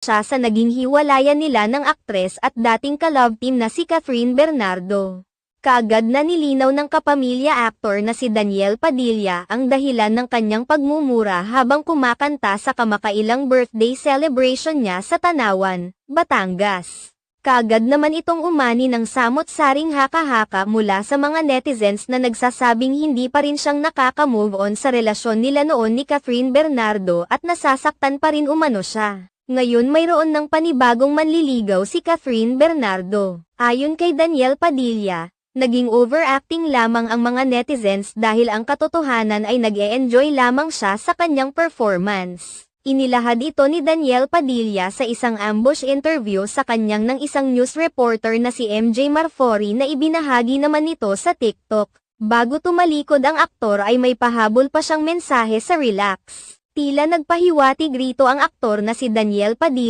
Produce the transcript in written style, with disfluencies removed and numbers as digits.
siya sa naging hiwalayan nila ng aktres at dating ka-love team na si Catherine Bernardo. Kaagad na nilinaw ng kapamilya actor na si Daniel Padilla ang dahilan ng kanyang pagmumura habang kumakanta sa kamakailang birthday celebration niya sa Tanawan, Batangas. Kaagad naman itong umani ng samot-saring haka-haka mula sa mga netizens na nagsasabing hindi pa rin siyang nakaka-move on sa relasyon nila noon ni Catherine Bernardo at nasasaktan pa rin umano siya. Ngayon mayroon ng panibagong manliligaw si Catherine Bernardo. Ayon kay Daniel Padilla, naging overacting lamang ang mga netizens dahil ang katotohanan ay nag-e-enjoy lamang siya sa kanyang performance. Inilahad ito ni Daniel Padilla sa isang ambush interview sa kanyang ng isang news reporter na si MJ Marfori na ibinahagi naman nito sa TikTok. Bago tumalikod ang aktor ay may pahabol pa siyang mensahe sa Relax. Tila nagpahiwatig rito ang aktor na si Daniel Padilla.